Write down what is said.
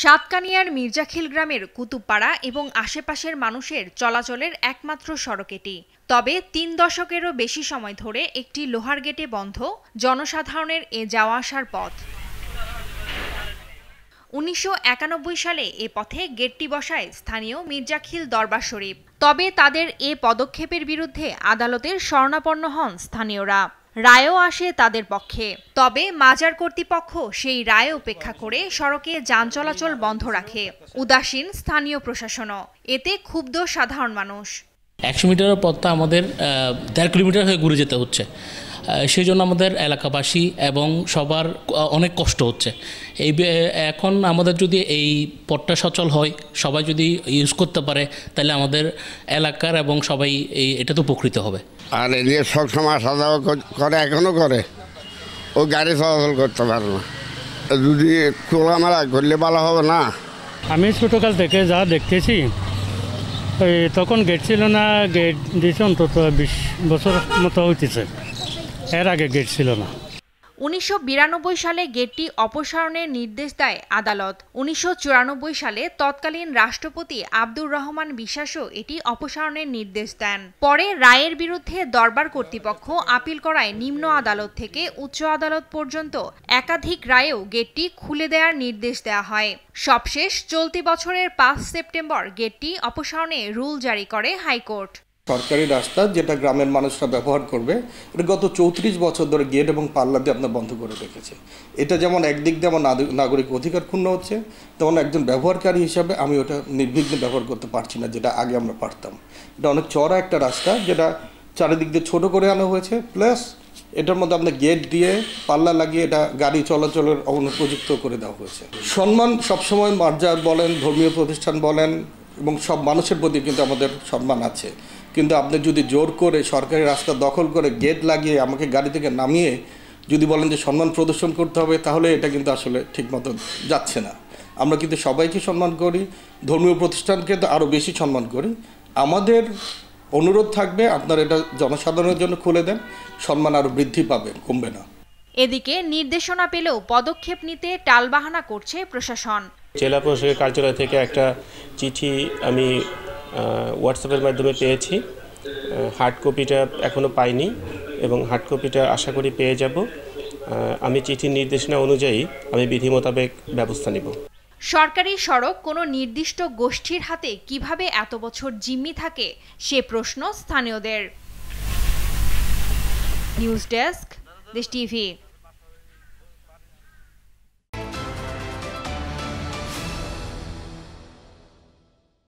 সাতকানিয়ার মির্জাখিল গ্রামের কুতুবপাড়া এবং আশেপাশের মানুষের চলাচলের একমাত্র সড়ক এটি। তবে ৩ দশকেরও বেশি সময় ধরে একটি লোহার গেটে বন্ধ জনসাধারণের এ যাওয়া আসার পথ। ১৯৯১ সালে এ পথে গেটটি বসায় স্থানীয় মির্জাখিল দরবার শরীফ। তবে তাদের এ পদক্ষেপের বিরুদ্ধে আদালতের শরণাপন্ন হন স্থানীয়রা। রায়ও আসে তাদের পক্ষে। তবে মাজার কর্তৃপক্ষ সেই রায় উপেক্ষা করে সড়কে যান চলাচল বন্ধ রাখে। উদাসীন স্থানীয় প্রশাসনও। এতে ক্ষুব্ধ সাধারণ মানুষ। ১০০ মিটারের পথটা আমাদের ১.৫ কিলোমিটার হয়ে ঘুরে যেতে হচ্ছে। সেই জন্য আমাদের এলাকাবাসী এবং সবার অনেক কষ্ট হচ্ছে। এখন আমাদের যদি এই পথটা সচল হয়, সবাই যদি ইউজ করতে পারে, তাহলে আমাদের এলাকার এবং সবাই এটাতে উপকৃত হবে। আর এদিকে সবসময় আসা যাওয়া করে, এখনও করে, ও গাড়ি চলাচল করতে পারে না। যদি খোলামেলা করলে ভালো হবে না। আমি ছোটোকাল থেকে যা দেখতেছি, তখন গেট ছিল না, গেট দিয়েছে অন্তত ২০ বছর মতো হইতেছে। এর আগে গেট ছিল না। ১৯৯২ সালে গেটটি অপসারণের নির্দেশ দেয় আদালত। ১৯৯৪ সালে তৎকালীন রাষ্ট্রপতি আব্দুর রহমান বিশ্বাসও এটি অপসারণের নির্দেশ দেন। পরে রায়ের বিরুদ্ধে দরবার কর্তৃপক্ষ আপিল করায় নিম্ন আদালত থেকে উচ্চ আদালত পর্যন্ত একাধিক রায়েও গেটটি খুলে দেওয়ার নির্দেশ দেওয়া হয়। সবশেষ চলতি বছরের ৫ সেপ্টেম্বর গেটটি অপসারণে রুল জারি করে হাইকোর্ট। সরকারি রাস্তা যেটা গ্রামের মানুষরা ব্যবহার করবে, এটা গত ৩৪ বছর ধরে গেট এবং পাল্লা দিয়ে আপনার বন্ধ করে রেখেছে। এটা যেমন একদিক দিয়ে আমার নাগরিক অধিকার ক্ষুণ্ণ হচ্ছে, তেমন একজন ব্যবহারকারী হিসাবে আমি ওটা নির্বিঘ্নে ব্যবহার করতে পারছি না, যেটা আগে আমরা পারতাম। এটা অনেক চড়া একটা রাস্তা, যেটা চারিদিক দিয়ে ছোটো করে আনা হয়েছে, প্লাস এটার মধ্যে আপনার গেট দিয়ে পাল্লা লাগিয়ে এটা গাড়ি চলাচলের অনুপযুক্ত করে দেওয়া হয়েছে। সম্মান সবসময় মর্যাদা বলেন, ধর্মীয় প্রতিষ্ঠান বলেন, এবং সব মানুষের প্রতি কিন্তু আমাদের সম্মান আছে। কিন্তু আপনি যদি জোর করে সরকারি রাস্তা দখল করে গেট লাগিয়ে আমাকে গাড়ি থেকে নামিয়ে যদি বলেন যে সম্মান প্রদর্শন করতে হবে, তাহলে এটা কিন্তু আসলে ঠিকমতো যাচ্ছে না। আমরা কিন্তু সবাইকে সম্মান করি, ধর্মীয় প্রতিষ্ঠানকে তো আরও বেশি সম্মান করি। আমাদের অনুরোধ থাকবে, আপনারা এটা জনসাধারণের জন্য খুলে দেন, সম্মান আরও বৃদ্ধি পাবে, কমবে না। এদিকে নির্দেশনা পেলেও পদক্ষেপ নিতে টালবাহানা করছে প্রশাসন। জেলা প্রশাসকের কার্যালয় থেকে একটা চিঠি আমি হোয়াটসঅ্যাপের মাধ্যমে পেয়েছি। হার্ড কপিটা এখনও পাইনি এবং হার্ড কপিটা আশা করি পেয়ে যাব। আমি চিঠির নির্দেশনা অনুযায়ী আমি বিধি মোতাবেক ব্যবস্থা নিব। সরকারি সড়ক কোনো নির্দিষ্ট গোষ্ঠীর হাতে কিভাবে এত বছর জিম্মি থাকে, সে প্রশ্ন স্থানীয়দের। নিউজ ডেস্ক, দেশ টিভি।